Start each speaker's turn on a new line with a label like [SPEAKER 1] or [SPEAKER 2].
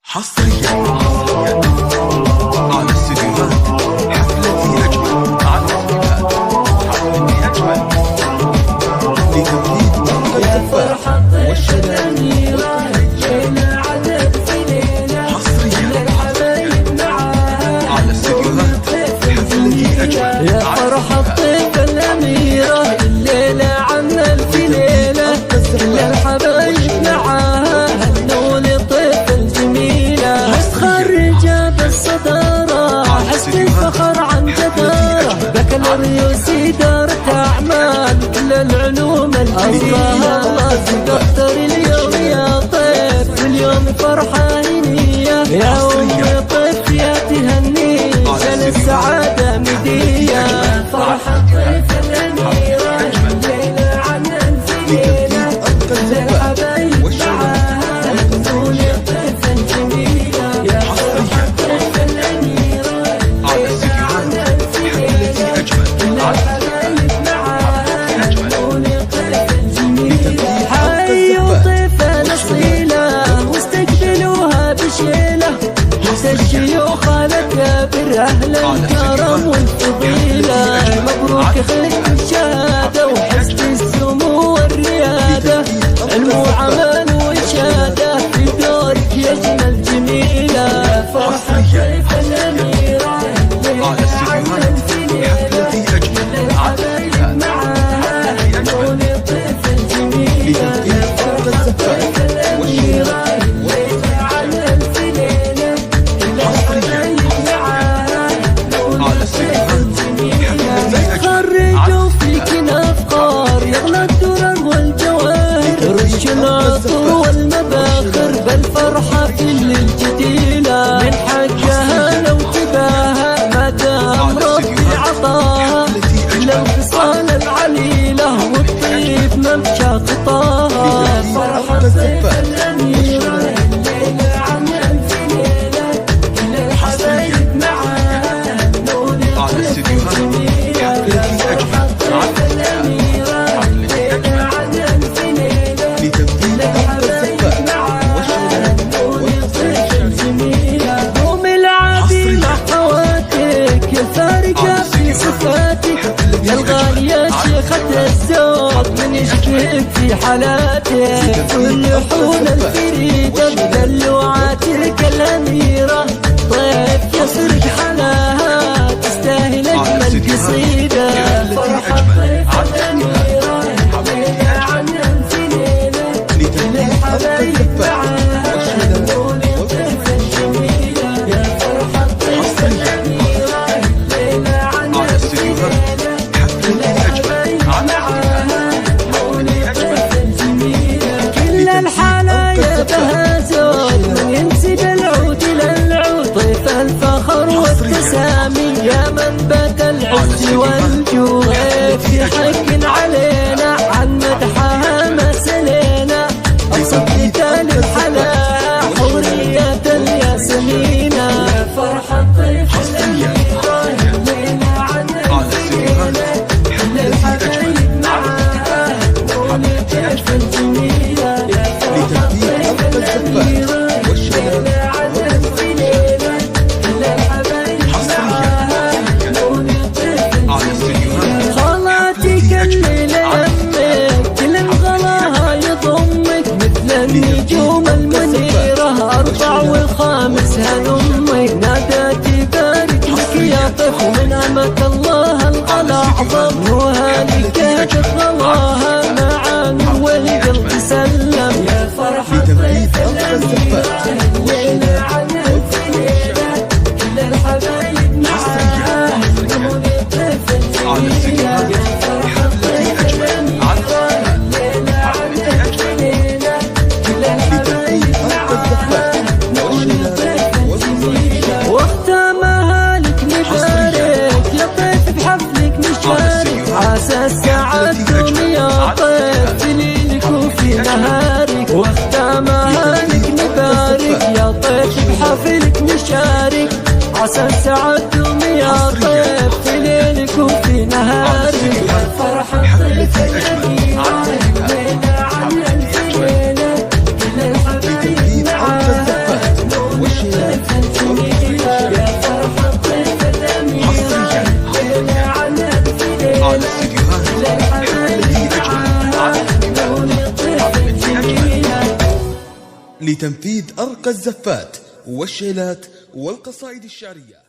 [SPEAKER 1] حصريا على السيديهات. حفلتي أجمل على السيديهات. حفلتي أجمل لتبديد الفرحة والشدائد. حصريا على السيديهات. حفلتي أجمل
[SPEAKER 2] يا فرحة الطيف الأميرة الليلة عمل في ليلة للحبايب معاها هنوا لطيف الجميلة متخرجة بالصدارة حسب الفخر عن جدارة بكالوريوس إدارة أعمال كل العلوم الجميلة الله دكتور اليوم يا طيف اليوم فرحة هنية يا أم طيف يا تهني شل السعادة مدية فرحة طيف الأميرة الليلة عن الفليلة للحبايب معاها هنوا لطيف الجميلة يا فرحة طيف الأميرة الليلة عن الفليلة للحبايب معاها هنوا لطيف الجميلة حيوا طيف الأصيلة واستقبلوها بشيلة الشيوخ الأكابر أهل الكرم والفضيلة مبروك خلق الشهادة وحسن السمو والريادة علم وعمل وإشادة في دورك يجمل جميلة فرحة طيف الأميرة الليلة عن الفليلة للحبايب معاها هنوا لطيف الجميلة فرحة طيف الأميرة الليلة عن الفليلة خرجوا فيك أفكار يغلى الدرر والجواهر رش العطر والمباخر بالفرحة في الجديلة من حقها لو تباها ما دام ربي عطاها للخصال العليلة والطيب ممشى خطاها فرحة طيف الأميرة الليلة عن الفليلة للحبايب معاها هنوا لطيف الجميلة فرحة طيف الأميرة الليلة عن الفليلة للحبايب معاها هنوا لطيف الجميلة قوم العبي مع خواتك يا الفارقة في صفاتك يا الغالية شيخة الزود من يشكيك في حالاتك واللحون الفريدة بدلوعاتك الأميرة طيف يسرق حلاها تستاهل أجمل قصيدة فرحة طيف الأميرة الليلة عن الفليلة للحبايب معاها هنوا لطيف الجميلة يا فرحة طيف الأميرة الليلة عن الفليلة للحبايب معاها هنوا لطيف الجميلة كل الحلايا بها زود من ينسب العود للعود طيف الفخر والتسامي يا منبت العز والجود في حق علينا عن مدحها ما سلينا أبسط مثال الحلا حورية الياسمينة فرحة طيف الأميرة الليلة عن الفليلة للحبايب معاها هنوا لطيف الجميلة يا فرحة طيف الأميرة الليلة عن الفليلة للحبايب معاها هنوا لطيف الجميلة خالاتك الليلة يمك كل غلاها يضمك مثل النجوم المنيرة أربع والخامس هنمك ناداتي بارك لك يا طيف من أمك الله الغلا أعظم وهالك تغلاها معاني والقلب سلم يا فرحة طيف الأميرة الليلة عن الفليلة للحبايب معاها هنوا لطيف الجميلة يا فرحة طيف الأميرة الليلة عن الفليلة للحبايب معاها هنوا لطيف الجميلة واختامها لك نبارك يا طيف بحفلك نشارك عسى السعادة دنيا طيف في ليلك وفي نهارك واختامها لك نبارك يا طيف بحفلك نشارك عسى السعادة يا طيف في ليلك وفي نهارك فرحة طيف الأميرة الليلة عن الفليلة للحبايب معاها
[SPEAKER 1] لتنفيذ أرقى الزفات والشيلات والقصائد الشعرية.